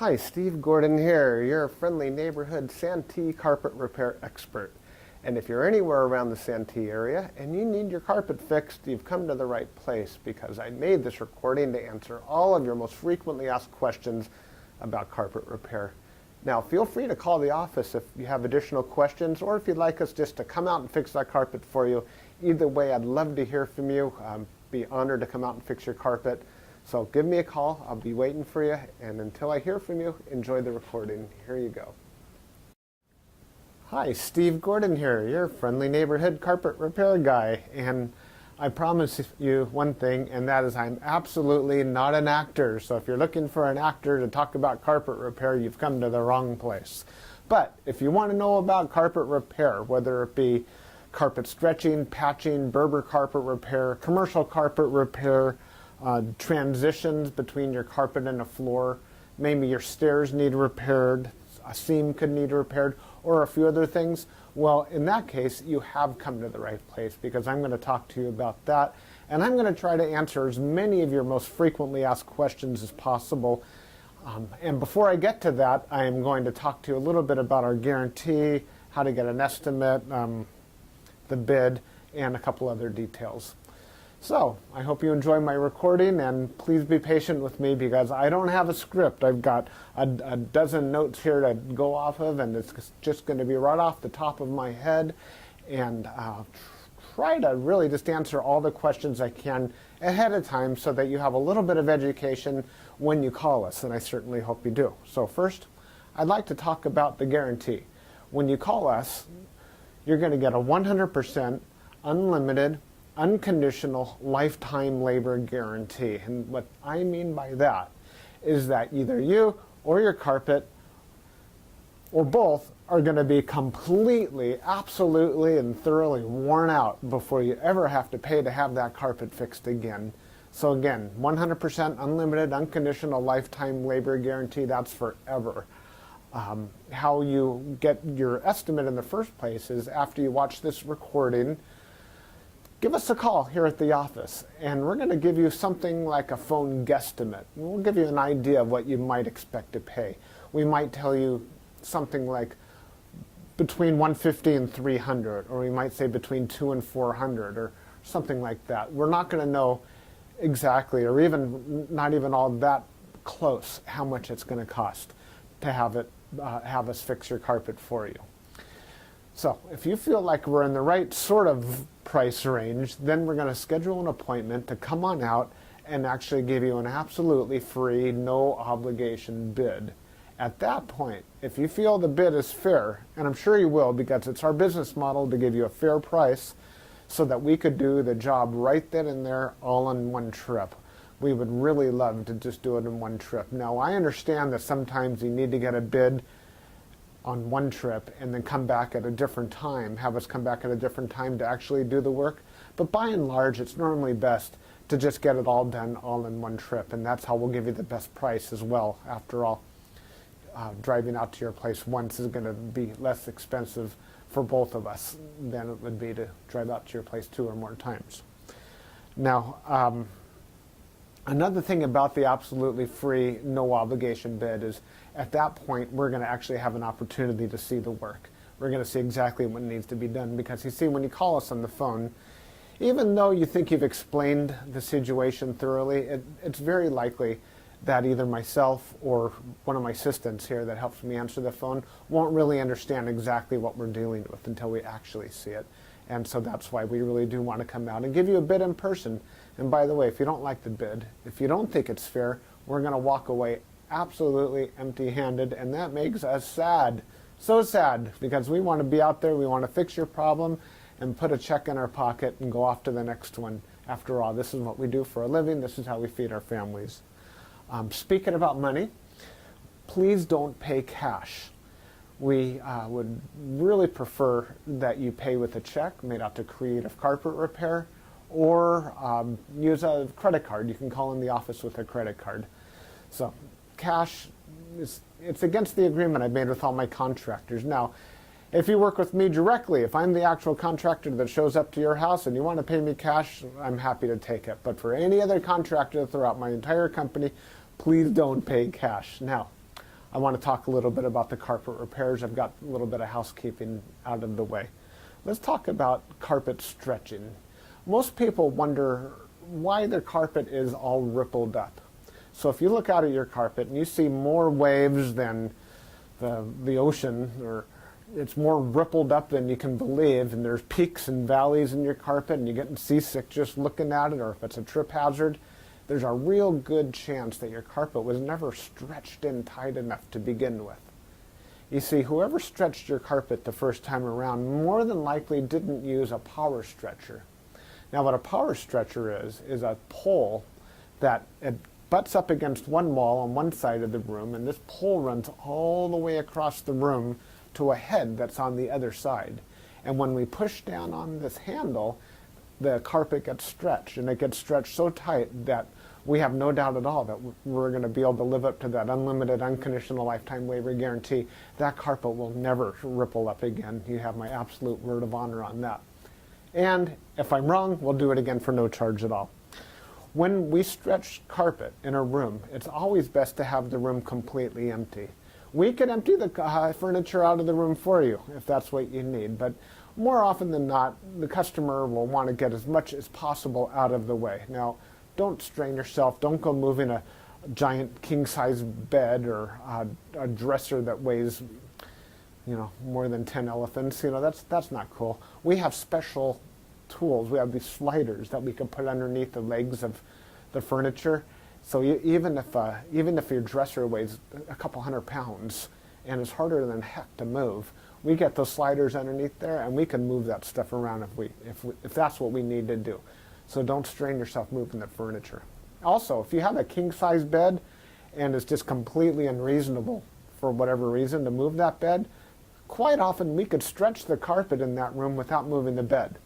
Hi, Steve Gordon here, your friendly neighborhood Santee carpet repair expert. And if you're anywhere around the Santee area and you need your carpet fixed, you've come to the right place because I made this recording to answer all of your most frequently asked questions about carpet repair. Now, feel free to call the office if you have additional questions or if you'd like us just to come out and fix that carpet for you. Either way, I'd love to hear from you. Be honored to come out and fix your carpet. So give me a call. I'll be waiting for you. And until I hear from you, enjoy the recording. Here you go. Hi, Steve Gordon here, your friendly neighborhood carpet repair guy. And I promise you one thing, and that is I'm absolutely not an actor. So if you're looking for an actor to talk about carpet repair, you've come to the wrong place. But if you want to know about carpet repair, whether it be carpet stretching, patching, Berber carpet repair, commercial carpet repair, transitions between your carpet and a floor, maybe your stairs need repaired, a seam could need repaired, or a few other things, well, in that case, you have come to the right place because I'm going to talk to you about that, and I'm going to try to answer as many of your most frequently asked questions as possible. And before I get to that, I am going to talk to you a little bit about our guarantee, how to get an estimate, the bid, and a couple other details. So, I hope you enjoy my recording, and please be patient with me because I don't have a script. I've got a dozen notes here to go off of, and it's just going to be right off the top of my head, and I'll try to really just answer all the questions I can ahead of time so that you have a little bit of education when you call us, and I certainly hope you do. So first, I'd like to talk about the guarantee. When you call us, you're going to get a 100% unlimited unconditional lifetime labor guarantee. And what I mean by that is that either you or your carpet or both are going to be completely, absolutely, and thoroughly worn out before you ever have to pay to have that carpet fixed again. So again, 100% unlimited unconditional lifetime labor guarantee, that's forever. How you get your estimate in the first place is after you watch this recording, give us a call here at the office, and we're going to give you something like a phone guesstimate. We'll give you an idea of what you might expect to pay. We might tell you something like between $150 and $300, or we might say between $200 and $400, or something like that. We're not going to know exactly, or even not even all that close, how much it's going to cost to have us fix your carpet for you. So if you feel like we're in the right sort of price range, then we're going to schedule an appointment to come on out and actually give you an absolutely free, no obligation bid. At that point, if you feel the bid is fair, and I'm sure you will because it's our business model to give you a fair price so that we could do the job right then and there all in one trip. We would really love to just do it in one trip. Now, I understand that sometimes you need to get a bid on one trip and then come back at a different time, have us come back at a different time to actually do the work. But by and large, it's normally best to just get it all done all in one trip, and that's how we'll give you the best price as well. After all, driving out to your place once is going to be less expensive for both of us than it would be to drive out to your place 2 or more times. Now, another thing about the absolutely free, no obligation bid is at that point we're going to actually have an opportunity to see the work. We're going to see exactly what needs to be done because you see, when you call us on the phone, even though you think you've explained the situation thoroughly, it's very likely that either myself or one of my assistants here that helps me answer the phone won't really understand exactly what we're dealing with until we actually see it. And so that's why we really do want to come out and give you a bid in person. And by the way, if you don't like the bid, if you don't think it's fair, we're going to walk away absolutely empty-handed, and that makes us sad. So sad, because we want to be out there, we want to fix your problem, and put a check in our pocket and go off to the next one. After all, this is what we do for a living. This is how we feed our families. Speaking about money, please don't pay cash. We would really prefer that you pay with a check made out to Creative Carpet Repair, or use a credit card. You can call in the office with a credit card. So cash, it's against the agreement I made with all my contractors. Now, if you work with me directly, if I'm the actual contractor that shows up to your house and you want to pay me cash, I'm happy to take it. But for any other contractor throughout my entire company, please don't pay cash. Now, I want to talk a little bit about the carpet repairs. I've got a little bit of housekeeping out of the way. Let's talk about carpet stretching. Most people wonder why their carpet is all rippled up. So if you look out at your carpet and you see more waves than the ocean, or it's more rippled up than you can believe, and there's peaks and valleys in your carpet and you're getting seasick just looking at it, or if it's a trip hazard, there's a real good chance that your carpet was never stretched in tight enough to begin with. You see, whoever stretched your carpet the first time around more than likely didn't use a power stretcher. Now what a power stretcher is a pole that it butts up against one wall on one side of the room, and this pole runs all the way across the room to a head that's on the other side. And when we push down on this handle, the carpet gets stretched, and it gets stretched so tight that we have no doubt at all that we're going to be able to live up to that unlimited, unconditional lifetime waiver guarantee. That carpet will never ripple up again. You have my absolute word of honor on that. And if I'm wrong, we'll do it again for no charge at all. When we stretch carpet in a room, it's always best to have the room completely empty. We could empty the furniture out of the room for you if that's what you need, but more often than not, the customer will want to get as much as possible out of the way. Now, don't strain yourself. Don't go moving a giant king-size bed or a dresser that weighs, more than 10 elephants. That's not cool. We have special tools. We have these sliders that we can put underneath the legs of the furniture. So even if your dresser weighs a couple hundred pounds and is harder than heck to move, we get those sliders underneath there, and we can move that stuff around if that's what we need to do. So don't strain yourself moving the furniture. Also, if you have a king-size bed and it's just completely unreasonable for whatever reason to move that bed, quite often we could stretch the carpet in that room without moving the bed.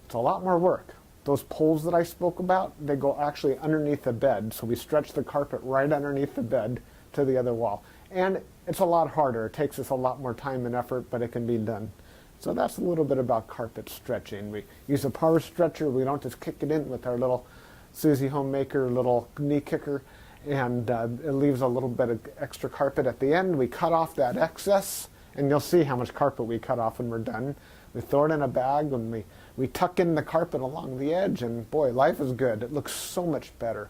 It's a lot more work. Those poles that I spoke about, they go actually underneath the bed, so we stretch the carpet right underneath the bed to the other wall. And it's a lot harder. It takes us a lot more time and effort, but it can be done. So that's a little bit about carpet stretching. We use a power stretcher. We don't just kick it in with our little Susie Homemaker little knee kicker, and it leaves a little bit of extra carpet at the end. We cut off that excess, and you'll see how much carpet we cut off when we're done. We throw it in a bag, and we tuck in the carpet along the edge, and boy, life is good. It looks so much better.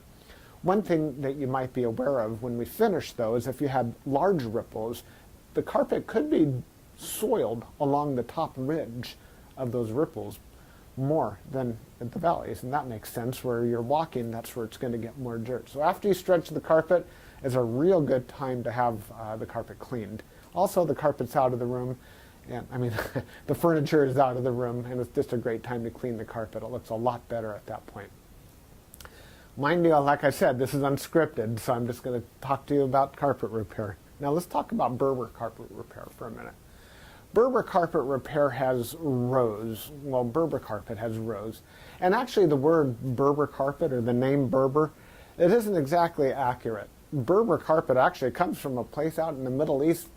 One thing that you might be aware of when we finish, though, is if you have large ripples, the carpet could be soiled along the top ridge of those ripples more than at the valleys, and that makes sense. Where you're walking, that's where it's going to get more dirt. So after you stretch the carpet is a real good time to have the carpet cleaned. Also, the carpet's out of the room, and the furniture is out of the room, and it's just a great time to clean the carpet. It looks a lot better at that point. Mind you, like I said, this is unscripted, so I'm just going to talk to you about carpet repair. Now let's talk about Berber carpet repair for a minute. Berber carpet repair has rows. Well, Berber carpet has rows. And actually the word Berber carpet, or the name Berber, it isn't exactly accurate. Berber carpet actually comes from a place out in the Middle East,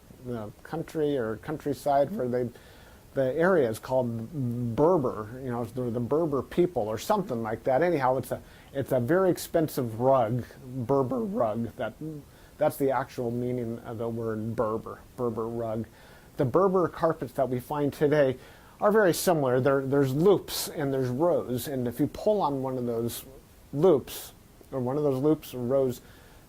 country or countryside, where the area is called Berber, the Berber people or something like that. Anyhow, it's a very expensive rug, Berber rug. That's the actual meaning of the word Berber rug. The Berber carpets that we find today are very similar. There's loops and there's rows, and if you pull on one of those loops, or rows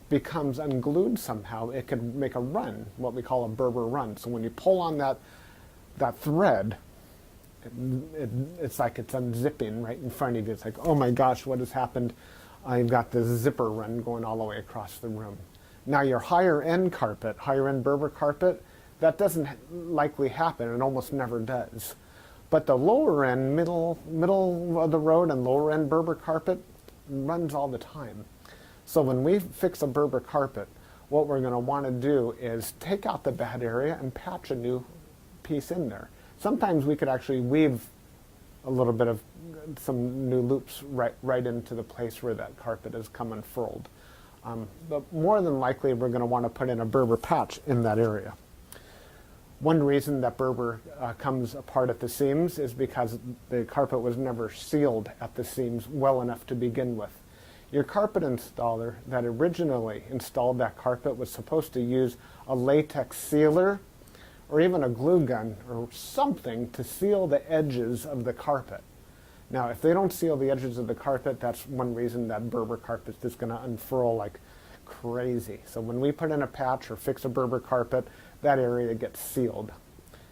becomes unglued somehow, it could make a run, what we call a Berber run. So when you pull on that thread, it's like it's unzipping right in front of you. It's like, oh my gosh, what has happened? I've got this zipper run going all the way across the room. Now your higher end Berber carpet, that doesn't likely happen. It almost never does. But the lower end, middle of the road and lower end Berber carpet runs all the time. So when we fix a Berber carpet, what we're going to want to do is take out the bad area and patch a new piece in there. Sometimes we could actually weave a little bit of some new loops right into the place where that carpet is come unfurled. But more than likely, we're going to want to put in a Berber patch in that area. One reason that Berber comes apart at the seams is because the carpet was never sealed at the seams well enough to begin with. Your carpet installer that originally installed that carpet was supposed to use a latex sealer or even a glue gun or something to seal the edges of the carpet. Now, if they don't seal the edges of the carpet, that's one reason that Berber carpet is just going to unfurl like crazy. So when we put in a patch or fix a Berber carpet, that area gets sealed.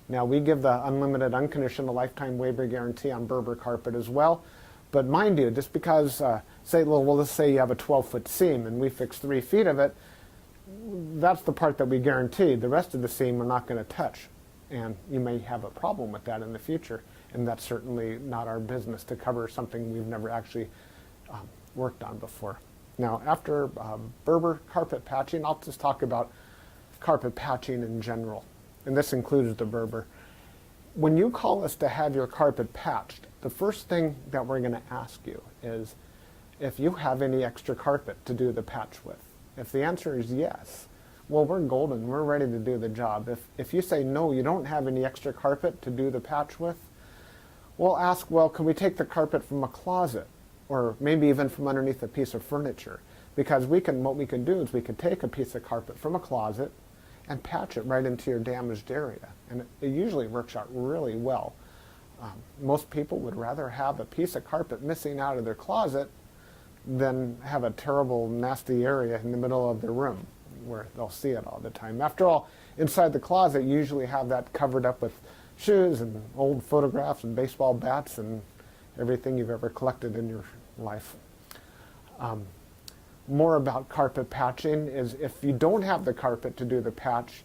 Now, we give the unlimited, unconditional lifetime waiver guarantee on Berber carpet as well. But mind you, just because, let's say you have a 12-foot seam and we fix 3 feet of it, that's the part that we guarantee. The rest of the seam we're not going to touch. And you may have a problem with that in the future. And that's certainly not our business to cover something we've never actually worked on before. Now, after Berber carpet patching, I'll just talk about carpet patching in general. And this includes the Berber. When you call us to have your carpet patched, the first thing that we're going to ask you is if you have any extra carpet to do the patch with. If the answer is yes, well, we're golden. We're ready to do the job. If you say no, you don't have any extra carpet to do the patch with, we'll ask, well, can we take the carpet from a closet or maybe even from underneath a piece of furniture? Because what we can do is we could take a piece of carpet from a closet and patch it right into your damaged area. And it usually works out really well. Most people would rather have a piece of carpet missing out of their closet than have a terrible, nasty area in the middle of their room where they'll see it all the time. After all, inside the closet, you usually have that covered up with shoes and old photographs and baseball bats and everything you've ever collected in your life. More about carpet patching is if you don't have the carpet to do the patch,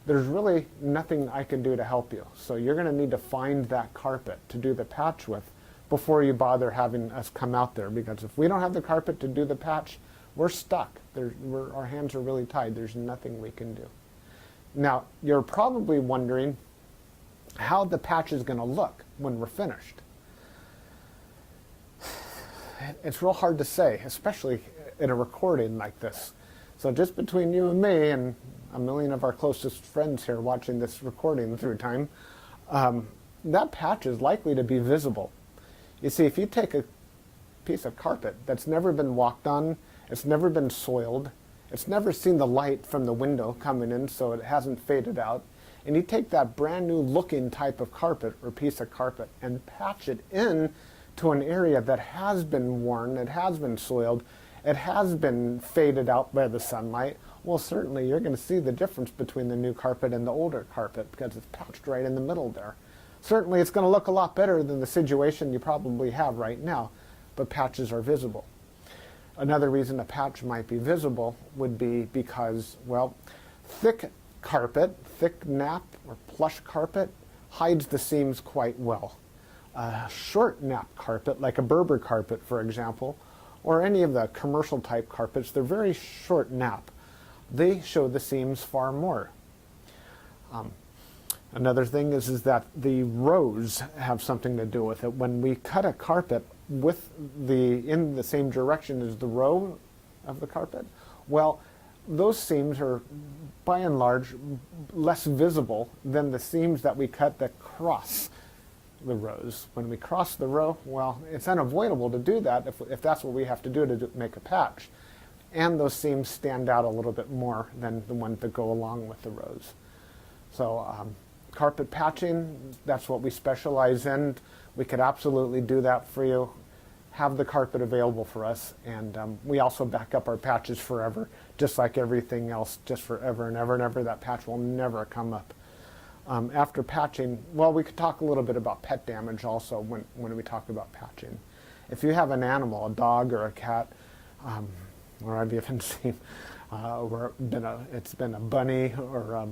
there's really nothing I can do to help you. So you're going to need to find that carpet to do the patch with before you bother having us come out there, because if we don't have the carpet to do the patch, we're stuck. Our hands are really tied. There's nothing we can do. Now, you're probably wondering how the patch is going to look when we're finished. It's real hard to say, especially in a recording like this. So just between you and me and a million of our closest friends here watching this recording through time, that patch is likely to be visible. You see, if you take a piece of carpet that's never been walked on, it's never been soiled, it's never seen the light from the window coming in so it hasn't faded out, and you take that brand new looking type of carpet or piece of carpet and patch it in to an area that has been worn, it has been soiled, it has been faded out by the sunlight, well, certainly you're going to see the difference between the new carpet and the older carpet because it's patched right in the middle there. Certainly it's going to look a lot better than the situation you probably have right now, but patches are visible. Another reason a patch might be visible would be because, well, thick carpet, thick nap or plush carpet hides the seams quite well. A short nap carpet, like a Berber carpet, for example, or any of the commercial type carpets, they're very short nap. They show the seams far more. Another thing is that the rows have something to do with it. When we cut a carpet in the same direction as the row of the carpet, well, those seams are by and large less visible than the seams that we cut that cross the rows. When we cross the row, well, it's unavoidable to do that if that's what we have to do to make a patch. And those seams stand out a little bit more than the ones that go along with the rows. So carpet patching, that's what we specialize in. We could absolutely do that for you. Have the carpet available for us, and we also back up our patches forever, just like everything else, just forever and ever and ever. That patch will never come up. After patching, well, we could talk a little bit about pet damage also when we talk about patching. If you have an animal, a dog or a cat, or I've even seen where it's been a bunny or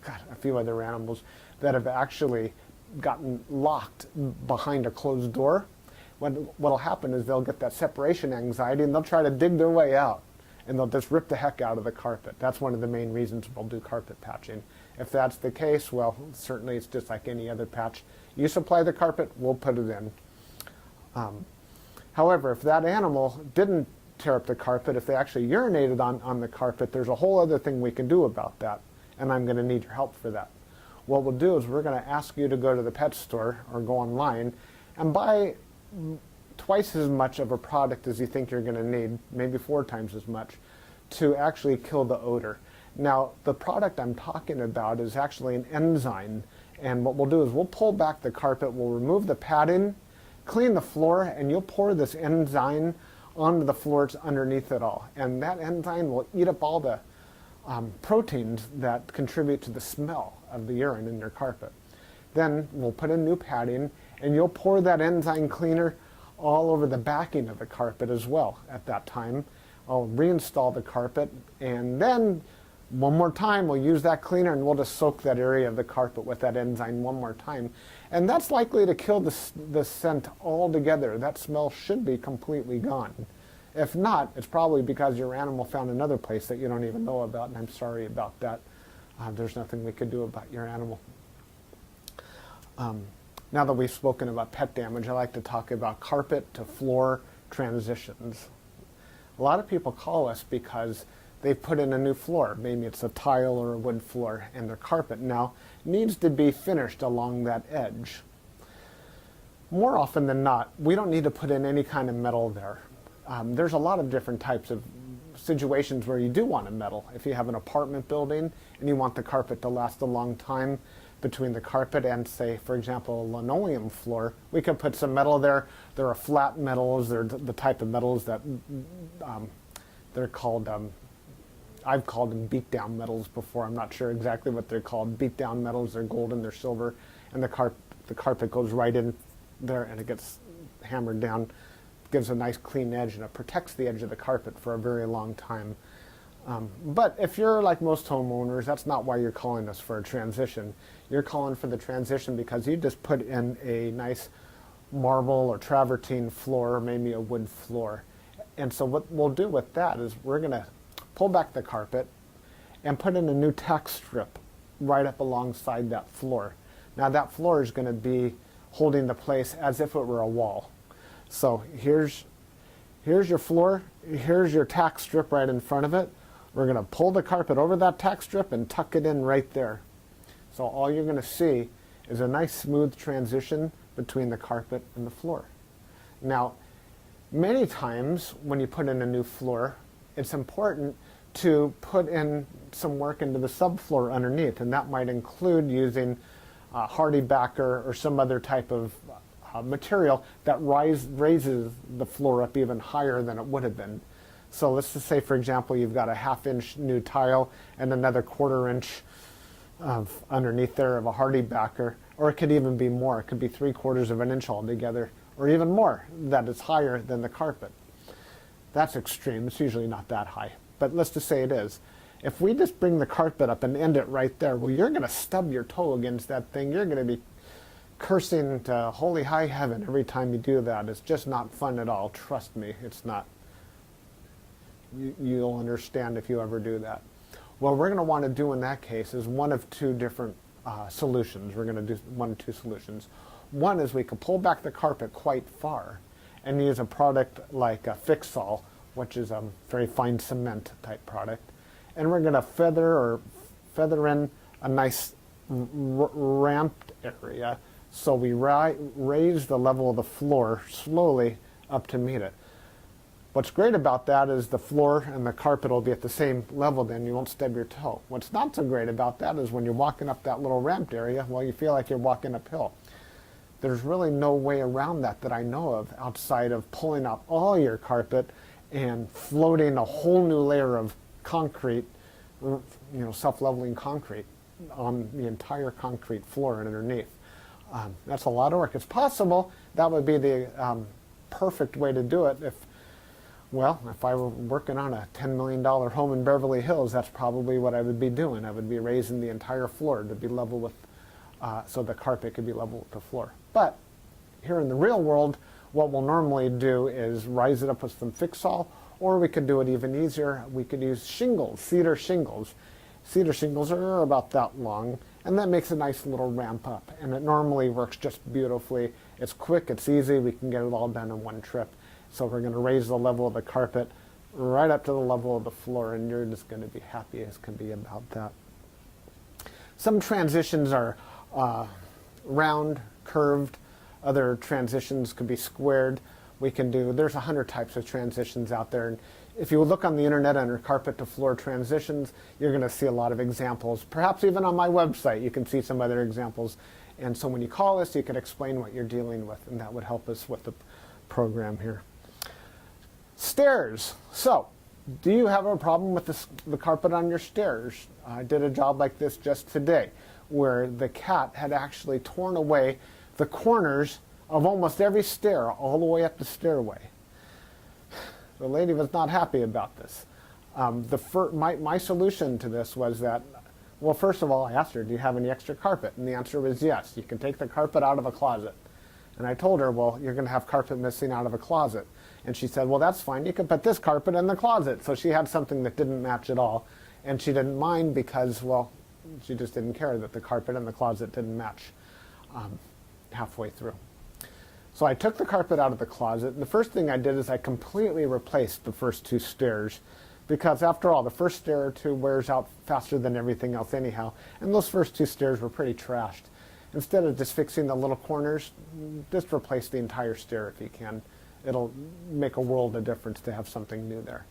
a few other animals that have actually gotten locked behind a closed door. What'll happen is they'll get that separation anxiety and they'll try to dig their way out and they'll just rip the heck out of the carpet. That's one of the main reasons we'll do carpet patching. If that's the case, well, certainly it's just like any other patch. You supply the carpet, we'll put it in. However, if that animal didn't tear up the carpet, if they actually urinated on the carpet, there's a whole other thing we can do about that, and I'm going to need your help for that. What we'll do is we're going to ask you to go to the pet store or go online and buy twice as much of a product as you think you're going to need, maybe 4 times as much, to actually kill the odor. Now, the product I'm talking about is actually an enzyme, and what we'll do is we'll pull back the carpet, we'll remove the padding, clean the floor, and you'll pour this enzyme onto the floors underneath it all. And that enzyme will eat up all the proteins that contribute to the smell of the urine in your carpet. Then we'll put in new padding, and you'll pour that enzyme cleaner all over the backing of the carpet as well at that time. I'll reinstall the carpet, and then one more time we'll use that cleaner, and we'll just soak that area of the carpet with that enzyme one more time. And that's likely to kill the scent altogether. That smell should be completely gone. If not, it's probably because your animal found another place that you don't even know about, and I'm sorry about that. There's nothing we could do about your animal. Now that we've spoken about pet damage, I like to talk about carpet to floor transitions. A lot of people call us because they put in a new floor. Maybe it's a tile or a wood floor, and their carpet now needs to be finished along that edge. More often than not, we don't need to put in any kind of metal there. There's a lot of different types of situations where you do want a metal. If you have an apartment building and you want the carpet to last a long time, between the carpet and, say, for example, a linoleum floor, we could put some metal there. There are flat metals. They're the type of metals that they're called, I've called them beat-down metals before. I'm not sure exactly what they're called. Beat-down metals, they're golden, they're silver, and the carpet goes right in there and it gets hammered down, gives a nice clean edge, and it protects the edge of the carpet for a very long time. But if you're like most homeowners, that's not why you're calling us for a transition. You're calling for the transition because you just put in a nice marble or travertine floor, or maybe a wood floor. And so what we'll do with that is we're going to pull back the carpet and put in a new tack strip right up alongside that floor. Now that floor is going to be holding the place as if it were a wall. So here's your floor, here's your tack strip right in front of it. We're going to pull the carpet over that tack strip and tuck it in right there. So all you're going to see is a nice smooth transition between the carpet and the floor. Now, many times when you put in a new floor, it's important to put in some work into the subfloor underneath, and that might include using hardy backer or some other type of material that raises the floor up even higher than it would have been. So let's just say, for example, you've got a 1/2 inch new tile and another 1/4 inch of underneath there of a hardy backer, or it could even be more. It could be 3/4 of an inch altogether, or even more, that is higher than the carpet. That's extreme. It's usually not that high, but let's just say it is. If we just bring the carpet up and end it right there, well, you're going to stub your toe against that thing. You're going to be cursing to holy high heaven every time you do that. It's just not fun at all. Trust me, it's not. You'll understand if you ever do that. What we're going to want to do in that case is one of two different solutions. We're going to do one of two solutions. One is we can pull back the carpet quite far and use a product like a Fix-All, which is a very fine cement type product. And we're going to feather in a nice ramped area, so we raise the level of the floor slowly up to meet it. What's great about that is the floor and the carpet will be at the same level, then you won't stub your toe. What's not so great about that is when you're walking up that little ramped area, well, you feel like you're walking uphill. There's really no way around that I know of outside of pulling out all your carpet and floating a whole new layer of concrete, self-leveling concrete on the entire concrete floor and underneath. That's a lot of work. It's possible that would be the perfect way to do it if I were working on a $10 million home in Beverly Hills, that's probably what I would be doing. I would be raising the entire floor to be level with, so the carpet could be level with the floor. But here in the real world, what we'll normally do is rise it up with some Fix-All, or we could do it even easier. We could use shingles, cedar shingles. Cedar shingles are about that long, and that makes a nice little ramp up. And it normally works just beautifully. It's quick, it's easy, we can get it all done in one trip. So we're going to raise the level of the carpet right up to the level of the floor, and you're just going to be happy as can be about that. Some transitions are round, curved. Other transitions could be squared. We can do, there's 100 types of transitions out there. And if you look on the internet under carpet to floor transitions, you're going to see a lot of examples. Perhaps even on my website, you can see some other examples. And so when you call us, you can explain what you're dealing with, and that would help us with the program here. Stairs. So, do you have a problem with the carpet on your stairs? I did a job like this just today, where the cat had actually torn away the corners of almost every stair all the way up the stairway. The lady was not happy about this. My solution to this was that, well, first of all, I asked her, do you have any extra carpet? And the answer was yes. You can take the carpet out of a closet. And I told her, well, you're going to have carpet missing out of a closet. And she said, well, that's fine. You can put this carpet in the closet. So she had something that didn't match at all. And she didn't mind because, well, she just didn't care that the carpet in the closet didn't match halfway through. So I took the carpet out of the closet. And the first thing I did is I completely replaced the first two stairs. Because after all, the first stair or two wears out faster than everything else anyhow. And those first two stairs were pretty trashed. Instead of just fixing the little corners, just replace the entire stair if you can. It'll make a world of difference to have something new there.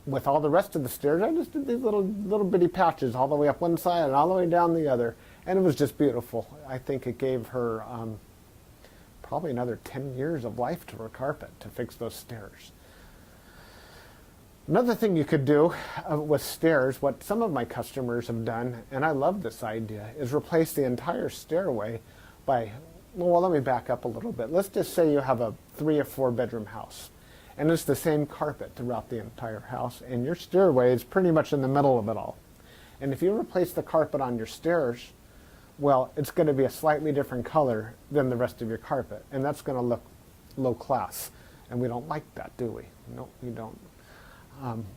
With all the rest of the stairs, I just did these little bitty patches all the way up one side and all the way down the other. And it was just beautiful. I think it gave her probably another 10 years of life to her carpet to fix those stairs. Another thing you could do with stairs, what some of my customers have done, and I love this idea, is replace the entire stairway by, well, let me back up a little bit. Let's just say you have a 3 or 4 bedroom house, and it's the same carpet throughout the entire house, and your stairway is pretty much in the middle of it all. And if you replace the carpet on your stairs, well, it's going to be a slightly different color than the rest of your carpet, and that's going to look low class, and we don't like that, do we? No, we don't.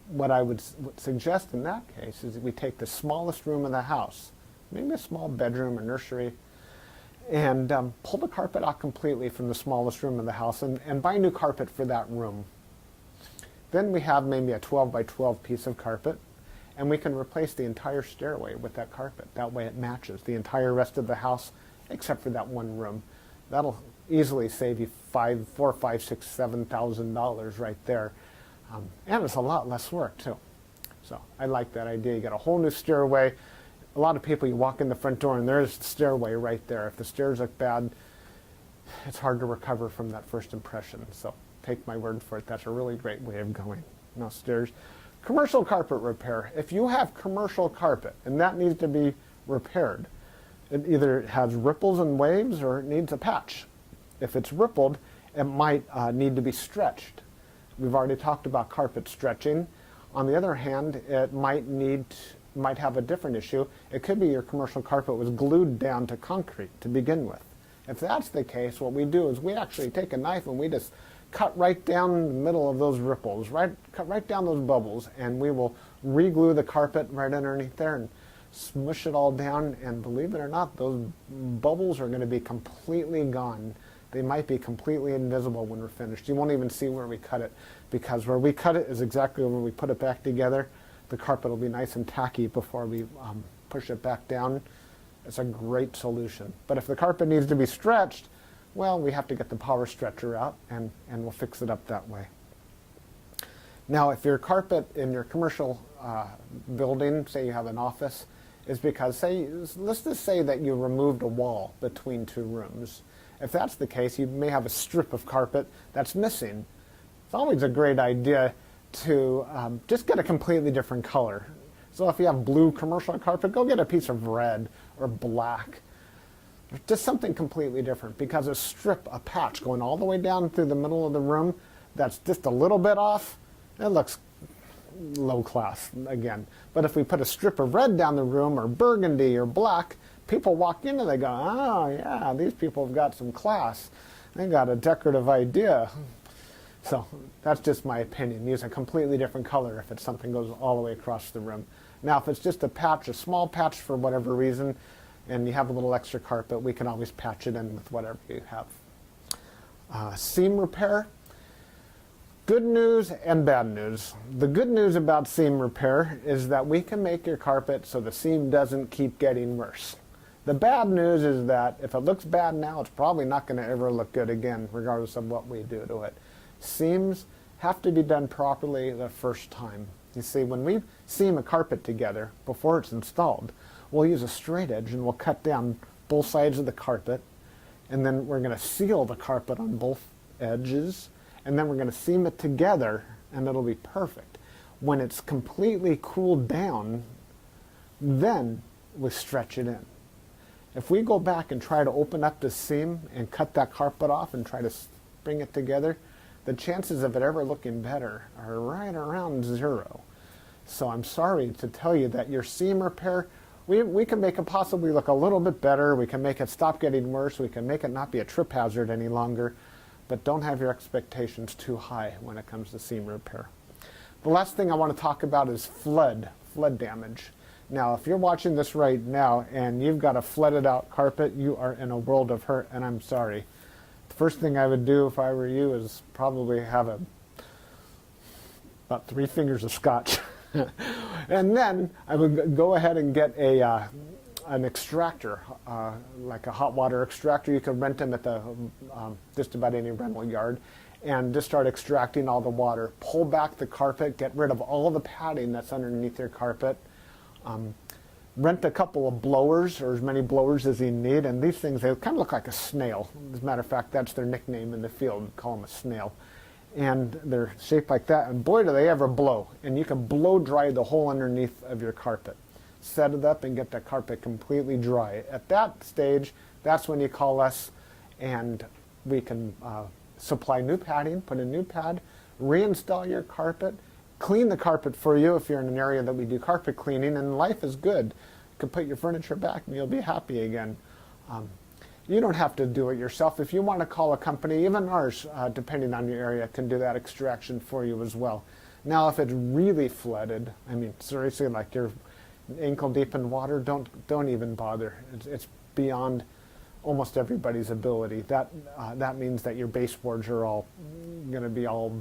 What I would suggest in that case is that we take the smallest room in the house, maybe a small bedroom or nursery, and pull the carpet out completely from the smallest room in the house and buy new carpet for that room. Then we have maybe a 12 by 12 piece of carpet, and we can replace the entire stairway with that carpet. That way it matches the entire rest of the house except for that one room. That'll easily save you $4,000, $5,000, $6,000, $7,000 right there. And it's a lot less work too. So I like that idea. You get a whole new stairway. A lot of people, you walk in the front door and there's the stairway right there. If the stairs look bad, it's hard to recover from that first impression. So take my word for it. That's a really great way of going. No stairs. Commercial carpet repair. If you have commercial carpet and that needs to be repaired, it either has ripples and waves or it needs a patch. If it's rippled, it might need to be stretched. We've already talked about carpet stretching. On the other hand, it might have a different issue. It could be your commercial carpet was glued down to concrete to begin with. If that's the case, what we do is we actually take a knife and we just cut right down the middle of those ripples, cut right down those bubbles, and we will re-glue the carpet right underneath there and smush it all down. And believe it or not, those bubbles are going to be completely gone. They might be completely invisible when we're finished. You won't even see where we cut it, because where we cut it is exactly where we put it back together. The carpet will be nice and tacky before we push it back down. It's a great solution. But if the carpet needs to be stretched, well, we have to get the power stretcher out, and we'll fix it up that way. Now, if your carpet in your commercial building, say you have an office, is because, let's just say that you removed a wall between two rooms. If that's the case, you may have a strip of carpet that's missing. It's always a great idea to just get a completely different color. So if you have blue commercial carpet, go get a piece of red or black. Just something completely different, because a patch going all the way down through the middle of the room that's just a little bit off, it looks low class again. But if we put a strip of red down the room, or burgundy or black, people walk in and they go, oh yeah, these people have got some class. They got a decorative idea. So that's just my opinion. Use a completely different color if it's something goes all the way across the room. Now if it's just a patch, a small patch for whatever reason, and you have a little extra carpet, we can always patch it in with whatever you have. Seam repair. Good news and bad news. The good news about seam repair is that we can make your carpet so the seam doesn't keep getting worse. The bad news is that if it looks bad now, it's probably not going to ever look good again, regardless of what we do to it. Seams have to be done properly the first time. You see, when we seam a carpet together before it's installed, we'll use a straight edge and we'll cut down both sides of the carpet, and then we're going to seal the carpet on both edges, and then we're going to seam it together, and it'll be perfect. When it's completely cooled down, then we stretch it in. If we go back and try to open up the seam and cut that carpet off and try to bring it together, the chances of it ever looking better are right around 0. So I'm sorry to tell you that your seam repair, we can make it possibly look a little bit better. We can make it stop getting worse. We can make it not be a trip hazard any longer. But don't have your expectations too high when it comes to seam repair. The last thing I want to talk about is flood damage. Now, if you're watching this right now and you've got a flooded out carpet, you are in a world of hurt, and I'm sorry. The first thing I would do if I were you is probably have about 3 fingers of scotch. And then I would go ahead and get an extractor, like a hot water extractor. You can rent them at the just about any rental yard, and just start extracting all the water. Pull back the carpet, get rid of all the padding that's underneath your carpet. Rent a couple of blowers, or as many blowers as you need, and these things, they kind of look like a snail. As a matter of fact, that's their nickname in the field. We call them a snail. And they're shaped like that, and boy do they ever blow. And you can blow dry the whole underneath of your carpet. Set it up and get the carpet completely dry. At that stage, that's when you call us, and we can supply new padding, put a new pad, reinstall your carpet, clean the carpet for you if you're in an area that we do carpet cleaning, and life is good. You can put your furniture back and you'll be happy again. You don't have to do it yourself. If you want to call a company, even ours, depending on your area, can do that extraction for you as well. Now, if it's really flooded, I mean, seriously, like you're ankle deep in water, don't even bother. It's beyond almost everybody's ability. That means that your baseboards are all going to be all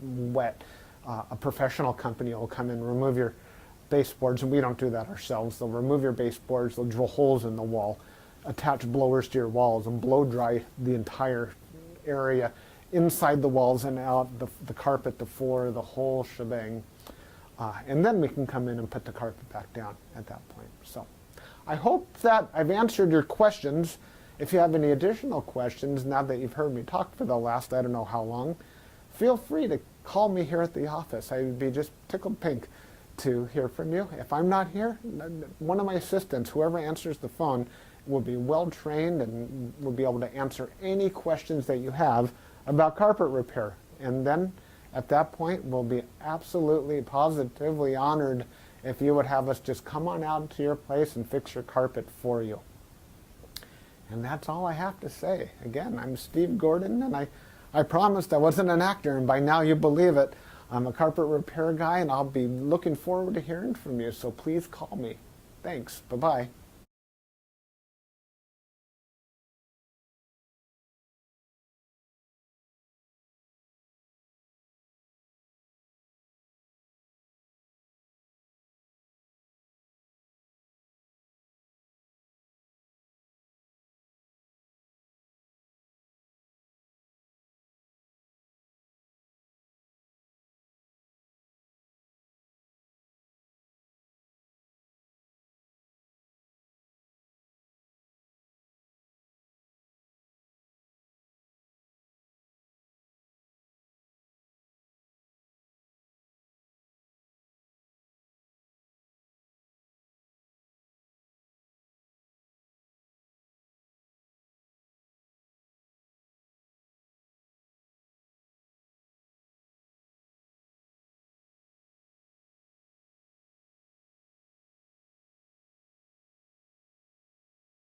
wet. A professional company will come and remove your baseboards, and we don't do that ourselves. They'll remove your baseboards, they'll drill holes in the wall, attach blowers to your walls, and blow dry the entire area, inside the walls and out, the carpet, the floor, the whole shebang. And then we can come in and put the carpet back down at that point. So I hope that I've answered your questions. If you have any additional questions, now that you've heard me talk for the last I don't know how long, feel free to call me here at the office. I would be just tickled pink to hear from you. If I'm not here, one of my assistants, whoever answers the phone, will be well trained and will be able to answer any questions that you have about carpet repair. And then at that point, we'll be absolutely positively honored if you would have us just come on out to your place and fix your carpet for you. And that's all I have to say. Again, I'm Steve Gordon, and I promised I wasn't an actor, and by now you believe it. I'm a carpet repair guy, and I'll be looking forward to hearing from you, so please call me. Thanks. Bye-bye.